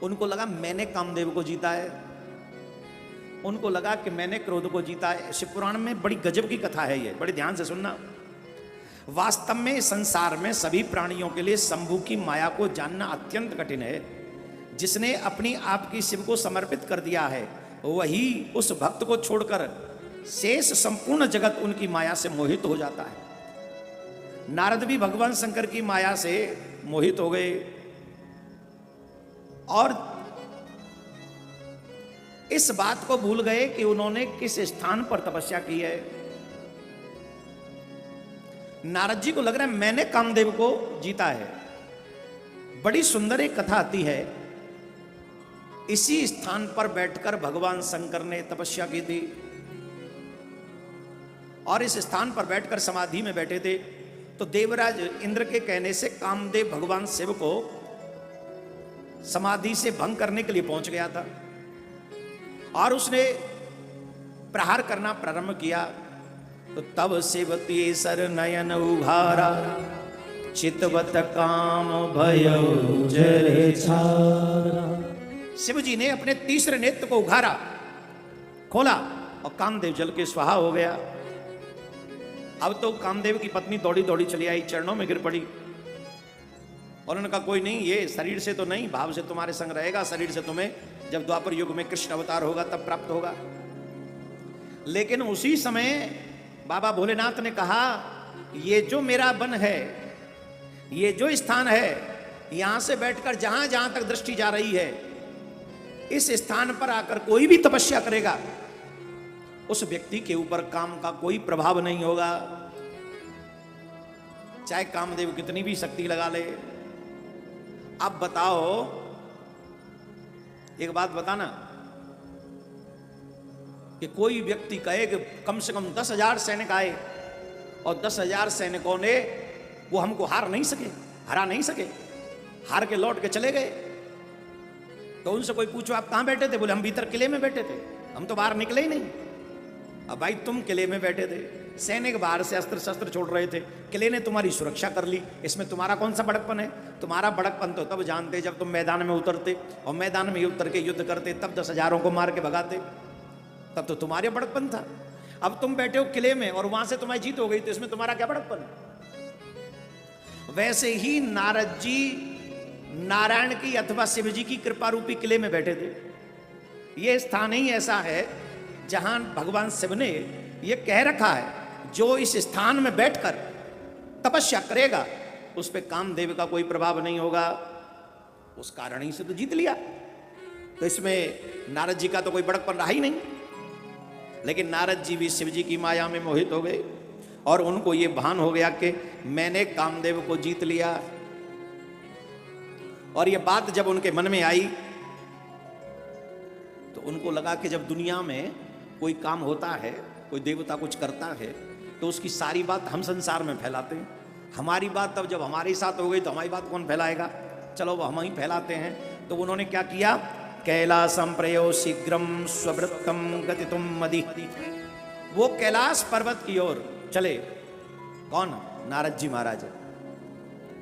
उनको लगा मैंने कामदेव को जीता है, उनको लगा कि मैंने क्रोध को जीता है। शिव पुराण में बड़ी गजब की कथा है ये, बड़ी ध्यान से सुनना। वास्तव में संसार में सभी प्राणियों के लिए शंभु की माया को जानना अत्यंत कठिन है। जिसने अपनी आप की शिव को समर्पित कर दिया है वही उस भक्त को छोड़कर शेष संपूर्ण जगत उनकी माया से मोहित हो जाता है। नारद भी भगवान शंकर की माया से मोहित हो गए और इस बात को भूल गए कि उन्होंने किस स्थान पर तपस्या की है। नारद जी को लग रहा है मैंने कामदेव को जीता है। बड़ी सुंदर एक कथा आती है, इसी स्थान पर बैठकर भगवान शंकर ने तपस्या की थी और इस स्थान पर बैठकर समाधि में बैठे थे। तो देवराज इंद्र के कहने से कामदेव भगवान शिव को समाधि से भंग करने के लिए पहुंच गया था और उसने प्रहार करना प्रारंभ किया। तो तब शिव तीसर नयन उघारा, चितवत काम भयो जरे छारा। शिव जी ने अपने तीसरे नेत्र को उघारा, खोला और कामदेव जल के स्वाहा हो गया। अब तो कामदेव की पत्नी दौड़ी दौड़ी चली आई, चरणों में गिर पड़ी और उन्होंने कहा कोई नहीं, ये शरीर से तो नहीं, भाव से तुम्हारे संग रहेगा। शरीर से तुम्हें जब द्वापर युग में कृष्ण अवतार होगा तब प्राप्त होगा। लेकिन उसी समय बाबा भोलेनाथ ने कहा ये जो मेरा वन है, ये जो स्थान है, यहां से बैठकर जहां जहां तक दृष्टि जा रही है, इस स्थान पर आकर कोई भी तपस्या करेगा उस व्यक्ति के ऊपर काम का कोई प्रभाव नहीं होगा, चाहे कामदेव कितनी भी शक्ति लगा ले। अब बताओ, एक बात बताना कि कोई व्यक्ति कहे कि कम से कम 10,000 सैनिक आए और 10,000 सैनिकों ने वो हमको हरा नहीं सके, हार के लौट के चले गए। तो उनसे कोई पूछो आप कहां बैठे थे? बोले हम भीतर किले में बैठे थे, हम तो बाहर निकले ही नहीं। अब भाई तुम किले में बैठे थे, सैनिक बाहर से अस्त्र शस्त्र छोड़ रहे थे, किले ने तुम्हारी सुरक्षा कर ली, इसमें तुम्हारा कौन सा बड़कपन है? तुम्हारा बड़कपन तो तब जानते जब तुम मैदान में उतरते और मैदान में उतर के युद्ध करते, तब 10,000 को मार के भगाते, तब तो तुम्हारे बड़कपन था। अब तुम बैठे हो किले में और वहां से तुम्हारी जीत हो गई, तो इसमें तुम्हारा क्या बड़कपन? वैसे ही नारद जी नारायण की अथवा शिव जी की कृपा रूपी किले में बैठे थे। यह स्थान ही ऐसा है जहां भगवान शिव ने यह कह रखा है जो इस स्थान में बैठकर तपस्या करेगा उस पे कामदेव का कोई प्रभाव नहीं होगा। उस कारण ही से तो जीत लिया। तो इसमें नारद जी का तो कोई बड़कपन रहा ही नहीं। लेकिन नारद जी भी शिव जी की माया में मोहित हो गए और उनको ये भान हो गया कि मैंने कामदेव को जीत लिया। और ये बात जब उनके मन में आई तो उनको लगा कि जब दुनिया में कोई काम होता है, कोई देवता कुछ करता है, तो उसकी सारी बात हम संसार में फैलाते हैं। हमारी बात तब जब हमारे साथ हो गई तो हमारी बात कौन फैलाएगा? चलो वो हम ही फैलाते हैं। तो उन्होंने क्या किया? कैलासम प्रयो शीघ्रम स्ववृत्तम गतितुम मदि। वो कैलाश पर्वत की ओर चले। कौन? नारद जी महाराज।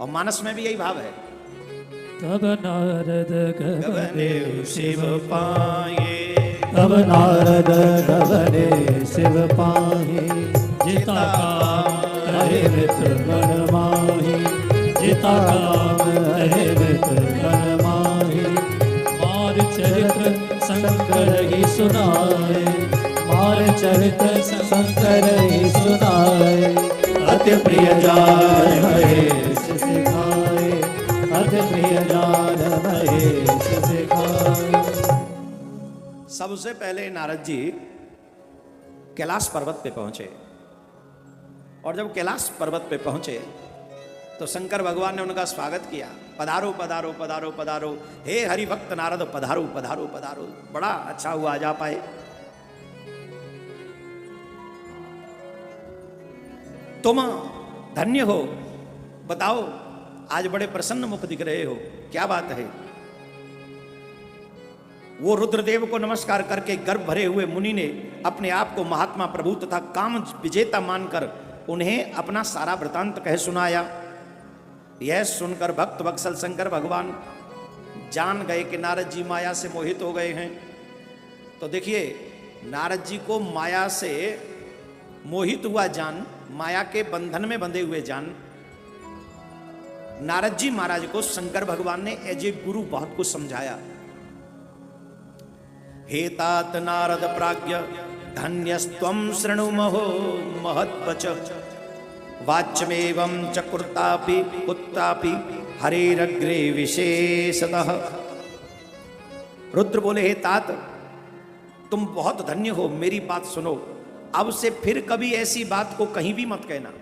और मानस में भी यही भाव है। तब नारद गगने शिव पाए, तब नारद गगने शिव पाए, जिता काम है मित्र मन माही, जिता काम है मित्र मन माही। मार चरित्र शंकर ही सुनाए, मार चरित्र शंकर ही सुनाए। अति प्रिय जान महेश सिखाए, अति प्रिय जान महेश सिखाए। सबसे पहले नारद जी कैलाश पर्वत पे पहुंचे। और जब कैलाश पर्वत पे पहुंचे तो शंकर भगवान ने उनका स्वागत किया। पधारो पधारो पधारो पधारो, हे हरि भक्त नारद पधारो पधारो पधारो। बड़ा अच्छा हुआ आज आप आए। तुम धन्य हो, बताओ आज बड़े प्रसन्न मुख दिख रहे हो, क्या बात है। वो रुद्रदेव को नमस्कार करके गर्भ भरे हुए मुनि ने अपने आप को महात्मा प्रभु तथा काम विजेता मानकर उन्हें अपना सारा वृतांत कह सुनाया। यह सुनकर भक्त वत्सल शंकर भगवान जान गए कि नारद जी माया से मोहित हो गए हैं। तो देखिए, नारद जी को माया से मोहित हुआ जान, माया के बंधन में बंधे हुए जान, नारद जी महाराज को शंकर भगवान ने एज ए गुरु बहुत कुछ समझाया। हे तात नारद प्राज्ञ धन्यस्त्वं शृणु महो महत्वच वाच्यमेवं च कुर्तापि कुत्तापि हरेरग्रे विशेषतः। रुद्र बोले, हे तात तुम बहुत धन्य हो, मेरी बात सुनो। अब से फिर कभी ऐसी बात को कहीं भी मत कहना।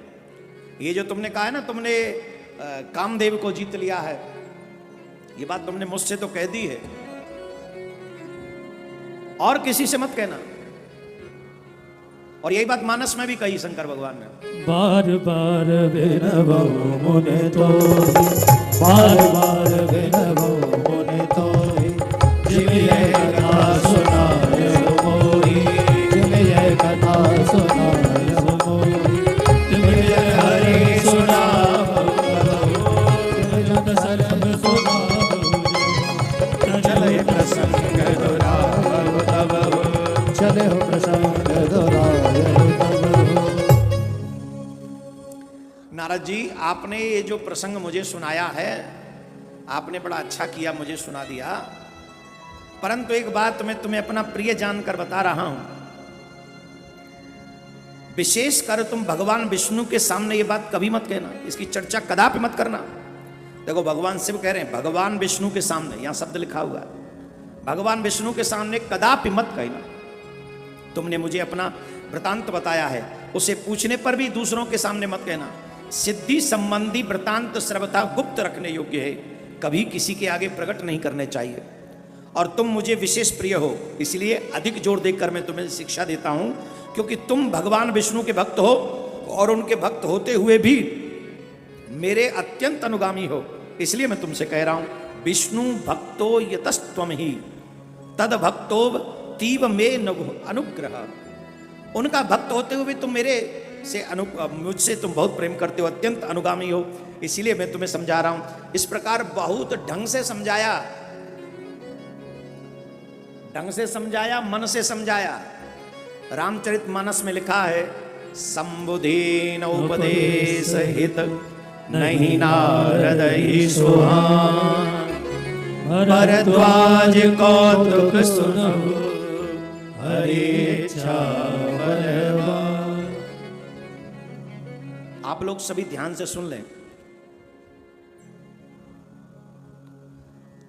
ये जो तुमने कहा है ना, तुमने कामदेव को जीत लिया है, ये बात तुमने मुझसे तो कह दी है, और किसी से मत कहना। और यही बात मानस में भी कही शंकर भगवान ने। बार बार विनवो मुने तो, बार बार विनवो मुने तो, जिम यह कथा सुनाय मोहि, जिम यह कथा सुनाय मोहि, जिम यह हरि सुनावो, जिम जन सरब सुनावो, चले प्रसंग दुरावो तब, चले हो प्रसंग दुरावो। नारद जी, आपने ये जो प्रसंग मुझे सुनाया है, आपने बड़ा अच्छा किया, मुझे सुना दिया। परंतु एक बात मैं तुम्हें अपना प्रिय जानकर बता रहा हूं, विशेष कर तुम भगवान विष्णु के सामने ये बात कभी मत कहना, इसकी चर्चा कदापि मत करना। देखो, भगवान शिव कह रहे हैं भगवान विष्णु के सामने, यहां शब्द लिखा हुआ है, भगवान विष्णु के सामने कदापि मत कहना। तुमने मुझे अपना वृतांत बताया है, उसे पूछने पर भी दूसरों के सामने मत कहना। सिद्धि संबंधी वृतांत सर्वथा गुप्त रखने योग्य है, कभी किसी के आगे प्रकट नहीं करने चाहिए। और तुम मुझे विशेष प्रिय हो, इसलिए अधिक जोर देकर मैं तुम्हें शिक्षा देता हूं, क्योंकि तुम भगवान विष्णु के भक्त हो और उनके भक्त होते हुए भी मेरे अत्यंत अनुगामी हो। इसलिए मैं तुमसे कह रहा हूं, विष्णु भक्तो यतस्त्वम ही तद भक्तो तीव में अनुग्रह। उनका भक्त होते हुए तुम मेरे से मुझसे तुम बहुत प्रेम करते हो, अत्यंत अनुगामी हो, इसीलिए मैं तुम्हें समझा रहा हूं। इस प्रकार बहुत ढंग से समझाया, ढंग से समझाया, मन से समझाया। रामचरितमानस में लिखा है, संबुधीन उपदेश हित नहीं नारद ही सुहान, भरद्वाज कौतुक सुनहु हरि इच्छा बलवान। आप लोग सभी ध्यान से सुन लें।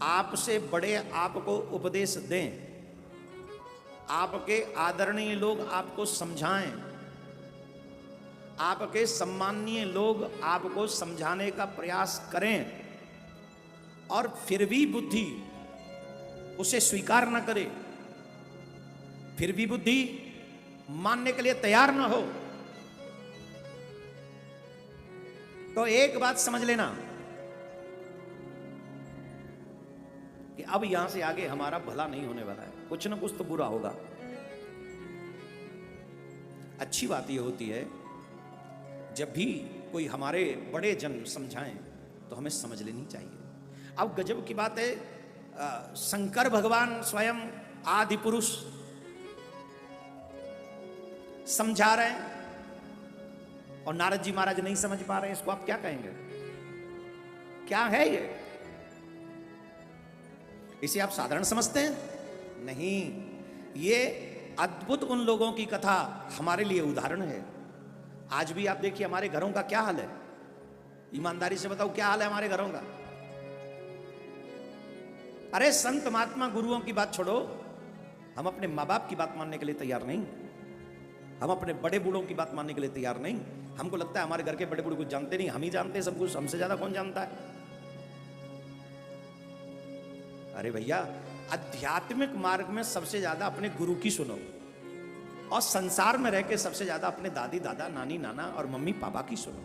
आपसे बड़े आपको उपदेश दें, आपके आदरणीय लोग आपको समझाएं, आपके सम्माननीय लोग आपको समझाने का प्रयास करें, और फिर भी बुद्धि उसे स्वीकार न करे, फिर भी बुद्धि मानने के लिए तैयार न हो, तो एक बात समझ लेना कि अब यहां से आगे हमारा भला नहीं होने वाला है, कुछ ना कुछ तो बुरा होगा। अच्छी बात यह होती है, जब भी कोई हमारे बड़े जन समझाएं तो हमें समझ लेनी चाहिए। अब गजब की बात है, शंकर भगवान स्वयं आदि पुरुष समझा रहे हैं और नारद जी महाराज नहीं समझ पा रहे हैं, इसको आप क्या कहेंगे? क्या है ये? इसे आप साधारण समझते हैं? नहीं, ये अद्भुत उन लोगों की कथा हमारे लिए उदाहरण है। आज भी आप देखिए हमारे घरों का क्या हाल है, ईमानदारी से बताओ क्या हाल है हमारे घरों का। अरे संत महात्मा गुरुओं की बात छोड़ो, हम अपने माँ बाप की बात मानने के लिए तैयार नहीं। हम अपने बड़े बूढ़ों की बात मानने के लिए तैयार नहीं। हमको लगता है हमारे घर के बड़े बूढ़े कुछ जानते नहीं, हम ही जानते हैं सब कुछ, हमसे ज्यादा कौन जानता है। अरे भैया, आध्यात्मिक मार्ग में सबसे ज्यादा अपने गुरु की सुनो, और संसार में रह के सबसे ज्यादा अपने दादी दादा नानी नाना और मम्मी पापा की सुनो।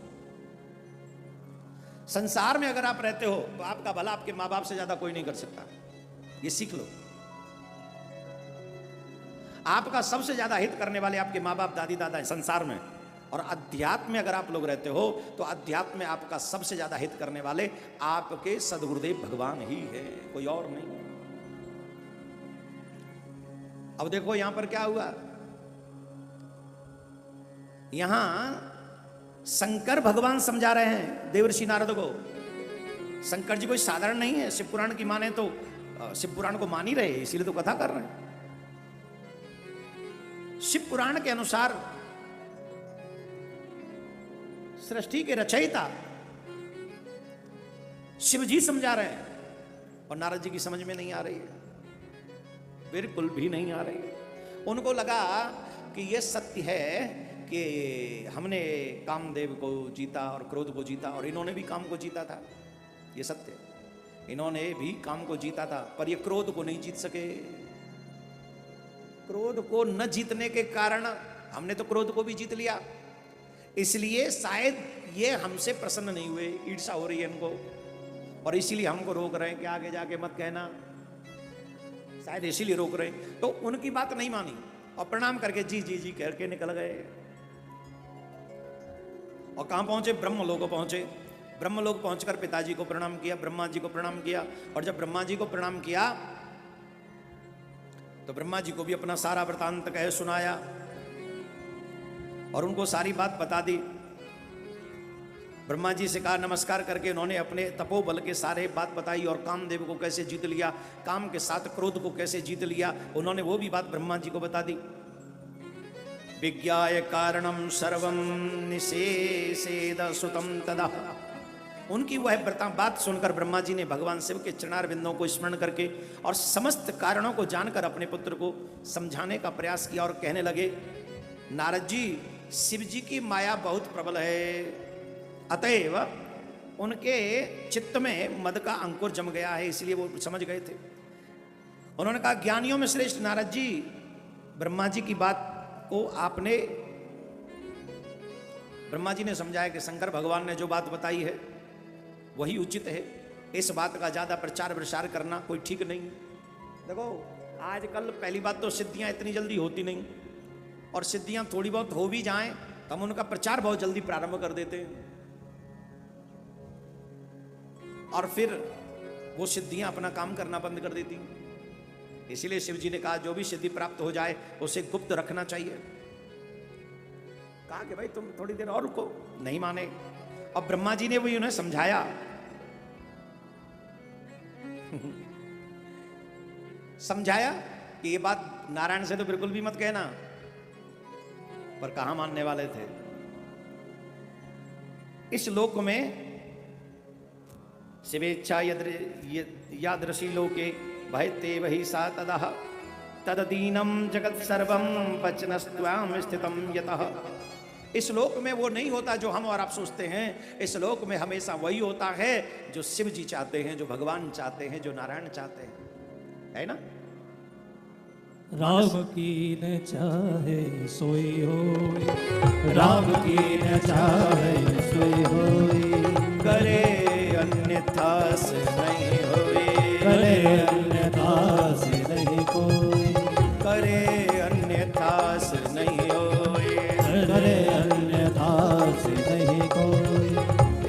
संसार में अगर आप रहते हो तो आपका भला आपके माँ बाप से ज्यादा कोई नहीं कर सकता, ये सीख लो। आपका सबसे ज्यादा हित करने वाले आपके माँ बाप दादी दादा है संसार में, और अध्यात्म में अगर आप लोग रहते हो तो अध्यात्म में आपका सबसे ज्यादा हित करने वाले आपके सदगुरुदेव भगवान ही है, कोई और नहीं। अब देखो यहां पर क्या हुआ, यहां शंकर भगवान समझा रहे हैं देवर्षि नारद को। शंकर जी कोई साधारण नहीं है, शिव पुराण की माने तो शिव पुराण को मान ही रहे, इसीलिए तो कथा कर रहे हैं। शिव पुराण के अनुसार सृष्टि के रचयिता शिव जी समझा रहे हैं, और नारद जी की समझ में नहीं आ रही है, बिल्कुल भी नहीं आ रही है। उनको लगा कि यह सत्य है कि हमने कामदेव को जीता और क्रोध को जीता, और इन्होंने भी काम को जीता था, ये सत्य है। इन्होंने भी काम को जीता था, पर ये क्रोध को नहीं जीत सके। क्रोध को न जीतने के कारण हमने तो क्रोध को भी जीत लिया, इसलिए शायद ये हमसे प्रसन्न नहीं हुए, ईर्ष्या हो रही है इनको, और इसीलिए हमको रोक रहे हैं कि आगे जाके मत कहना, शायद इसीलिए रोक रहे हैं। तो उनकी बात नहीं मानी और प्रणाम करके जी जी जी करके निकल गए। और कहां पहुंचे? ब्रह्मलोक पहुंचे। ब्रह्मलोक पहुंचकर पिताजी को प्रणाम किया, ब्रह्मा जी को प्रणाम किया, और जब ब्रह्मा जी को प्रणाम किया तो ब्रह्मा जी को भी अपना सारा वृतांत कह सुनाया और उनको सारी बात बता दी। ब्रह्मा जी से कहा, नमस्कार करके उन्होंने अपने तपोबल के सारे बात बताई, और कामदेव को कैसे जीत लिया, काम के साथ क्रोध को कैसे जीत लिया, उन्होंने वो भी बात ब्रह्मा जी को बता दी। विज्ञाय कारणम सर्वम निशेषेद सुतम तदा। उनकी वह बात सुनकर ब्रह्मा जी ने भगवान शिव के चरणार बिंदों को स्मरण करके और समस्त कारणों को जानकर अपने पुत्र को समझाने का प्रयास किया, और कहने लगे, नारद जी, शिव जी की माया बहुत प्रबल है, अतएव उनके चित्त में मद का अंकुर जम गया है, इसलिए वो समझ गए थे। उन्होंने कहा, ज्ञानियों में श्रेष्ठ नारद जी, ब्रह्मा जी की बात को आपने, ब्रह्मा जी ने समझाया कि शंकर भगवान ने जो बात बताई है वही उचित है, इस बात का ज्यादा प्रचार प्रसार करना कोई ठीक नहीं। देखो आजकल पहली बात तो सिद्धियां इतनी जल्दी होती नहीं, और सिद्धियां थोड़ी बहुत हो भी जाएं तो हम उनका प्रचार बहुत जल्दी प्रारंभ कर देते हैं, और फिर वो सिद्धियां अपना काम करना बंद कर देती हैं। इसीलिए शिव जी ने कहा, जो भी सिद्धि प्राप्त हो जाए उसे गुप्त रखना चाहिए। कहा कि भाई तुम थोड़ी देर और रुको, नहीं माने, और ब्रह्मा जी ने भी उन्हें समझाया। समझाया कि ये बात नारायण से तो बिल्कुल भी मत कहना, पर कहां मानने वाले थे। इस लोक में शिवेच्छा यादृशी लोके भयते वही सा तदः तददीनम जगत सर्वम वचनस्त्वाम स्थितम यतः। इस लोक में वो नहीं होता जो हम और आप सोचते हैं, इस लोक में हमेशा वही होता है जो शिव जी चाहते हैं, जो भगवान चाहते हैं, जो नारायण चाहते हैं, है ना। राम की न चाहे सोई होई, राम की न चाहे सोई होई, करे अन्यथा से नहीं होई, करे अन्यथा से नहीं कोई, करे अन्यथा से नहीं होई, करे अन्यथा से नहीं कोई।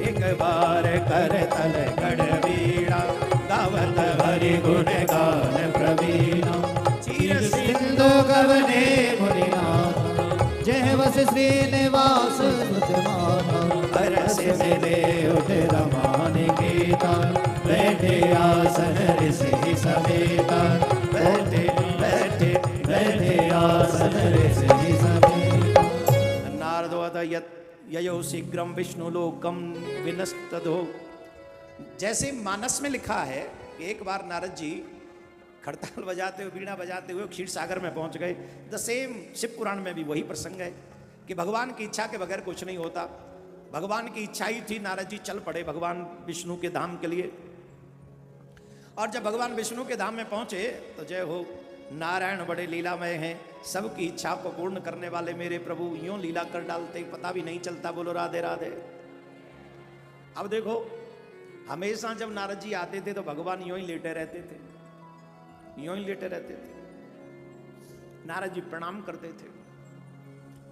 एक बार कर तल गढ़ वीणा, गावत हरि गुण गान प्रवीणा, चीर सिंधु गवने मुनिनाथ, जय वस श्रीनिवास सुतमाना, हरस मिले उठ रमान गीता, बैठे आसन ऋषि समेता, बैठे बैठे बैठे आसन ऋषि समेता। नारदोद ययो शीघ्रम विष्णु लोकम विनस्तदो। जैसे मानस में लिखा है कि एक बार नारद जी खड़ताल बजाते हुए, बीड़ा बजाते हुए क्षीर सागर में पहुंच गए। द सेम शिव पुराण में भी वही प्रसंग है कि भगवान की इच्छा के बगैर कुछ नहीं होता। भगवान की इच्छा ही थी, नारद जी चल पड़े भगवान विष्णु के धाम के लिए। और जब भगवान विष्णु के धाम में पहुंचे तो जय हो, नारायण बड़े लीलामय हैं, सबकी इच्छा को पूर्ण करने वाले मेरे प्रभु यूं लीला कर डालते पता भी नहीं चलता। बोलो राधे राधे। अब देखो, हमेशा जब नारद जी आते थे तो भगवान यूं ही लेटे रहते थे, यूं ही लेटे रहते थे। नारद जी प्रणाम करते थे,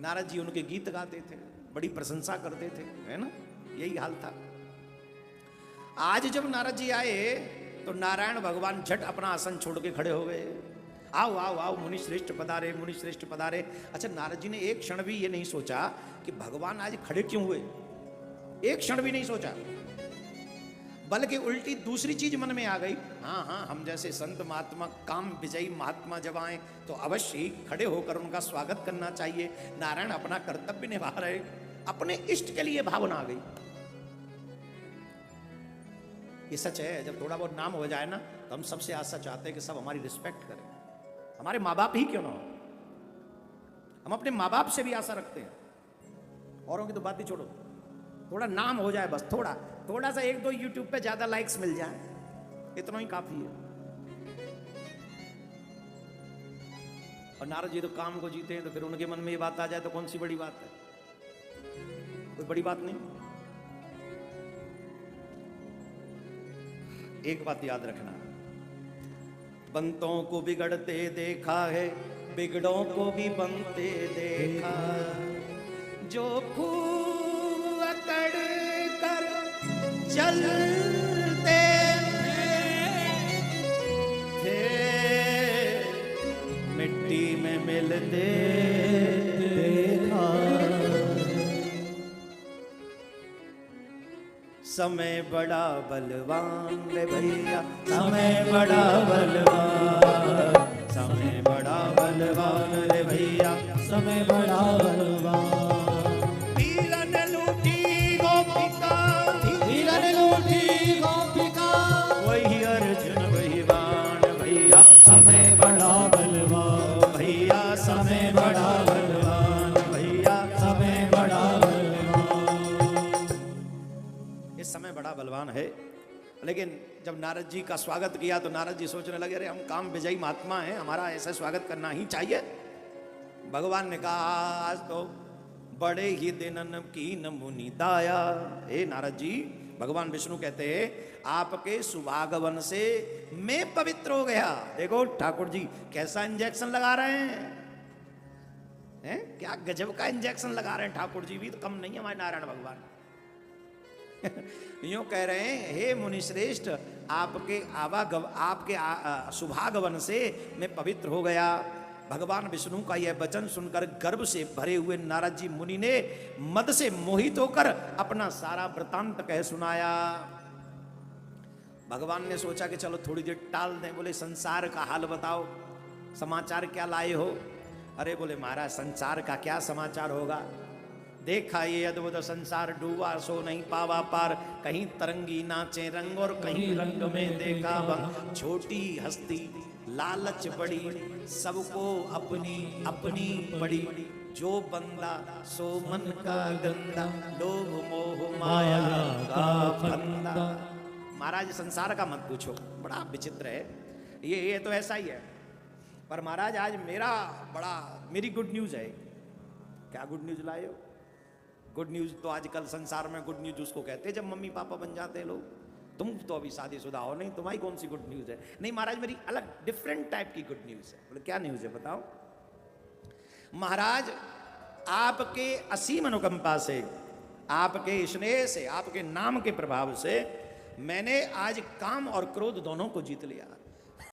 नारद जी उनके गीत गाते थे, बड़ी प्रशंसा करते थे, है ना, यही हाल था। आज जब नारद जी आए तो नारायण भगवान झट अपना आसन छोड़ के खड़े हो गए। आओ आओ आओ मुनि श्रेष्ठ पधारे, मुनि श्रेष्ठ पधारे। अच्छा, नारद जी ने एक क्षण भी ये नहीं सोचा कि भगवान आज खड़े क्यों हुए, एक क्षण भी नहीं सोचा, बल्कि उल्टी दूसरी चीज मन में आ गई। हाँ हाँ, हम जैसे संत महात्मा, काम विजयी महात्मा जब आए तो अवश्य ही खड़े होकर उनका स्वागत करना चाहिए। नारायण अपना कर्तव्य निभा रहे, अपने इष्ट के लिए भावना आ गई। ये सच है, जब थोड़ा बहुत नाम हो जाए ना तो हम सबसे आशा चाहते हैं कि सब हमारी रिस्पेक्ट करें, हमारे माँ बाप ही क्यों ना हो, हम अपने माँ बाप से भी आशा रखते हैं। औरों की तो बात ही छोड़ो, थोड़ा नाम हो जाए बस, थोड़ा सा एक दो यूट्यूब पे ज्यादा लाइक्स मिल जाए, इतना ही काफी है। और नारद जी तो काम को जीते हैं, तो फिर उनके मन में ये बात आ जाए तो कौन सी बड़ी बात है, कोई बड़ी बात नहीं। एक बात याद रखना, बनतों को बिगड़ते देखा है, बिगड़ों को भी बनते देखा। जो खूब अकड़ कर चलते थे, मिट्टी में मिलते देखा। समय बड़ा बलवान रे भैया, समय बड़ा बलवान, समय बड़ा बलवान रे भैया, समय बड़ा बलवान। वीरन लूटी गोपिका, वीरन लूटी गोपिका, वही अर्जुन वही बाण भैया, समय बड़ा बलवान भैया, समय बड़ा बलवान भैया, समय बड़ा बलवान। इस समय बड़ा बलवान है। लेकिन जब नारद जी का स्वागत किया तो नारद जी सोचने लगे, अरे हम काम विजयी महात्मा हैं, हमारा ऐसा स्वागत करना ही चाहिए। भगवान ने कहा, आज तो बड़े ही दिनन की मुनि दाया। हे नारद जी, भगवान विष्णु कहते हैं, आपके सुभागवन से मैं पवित्र हो गया। देखो ठाकुर जी कैसा इंजेक्शन लगा रहे हैं, क्या गजब का इंजेक्शन लगा रहे हैं ठाकुर जी, भी तो कम नहीं है हमारे नारायण भगवान। यूं कह रहे हैं, हे मुनि श्रेष्ठ, आपके सुभागवन से मैं पवित्र हो गया। भगवान विष्णु का यह वचन सुनकर गर्व से भरे हुए नारद जी मुनि ने मद से मोहित होकर अपना सारा वृतांत कह सुनाया। भगवान ने सोचा कि चलो थोड़ी देर टाल दें। बोले, संसार का हाल बताओ, समाचार क्या लाए हो? अरे बोले, महाराज संसार का क्या समाचार होगा, देखा ये अद्भुत संसार डूबा सो नहीं पावा पार, कहीं तरंगी नाचे रंग और कहीं रंग में देखा भंग। छोटी हस्ती लालच बड़ी, सबको अपनी अपनी बड़ी, जो बंदा सो मन का गंदा, लोभ मोह माया का फंदा। महाराज संसार का मत पूछो, बड़ा विचित्र है ये तो ऐसा ही है। पर महाराज आज मेरी गुड न्यूज है। क्या गुड न्यूज लाए हो? गुड न्यूज तो आजकल संसार में गुड न्यूज उसको कहते हैं जब मम्मी पापा बन जाते हैं लोग। तुम तो अभी शादीशुदा हो नहीं, तुम्हारी कौन सी गुड न्यूज है? नहीं महाराज, मेरी अलग डिफरेंट टाइप की गुड न्यूज है। बोले, क्या न्यूज है बताओ? महाराज, आपके असीम अनुकंपा से, आपके स्नेह से, आपके नाम के प्रभाव से मैंने आज काम और क्रोध दोनों को जीत लिया।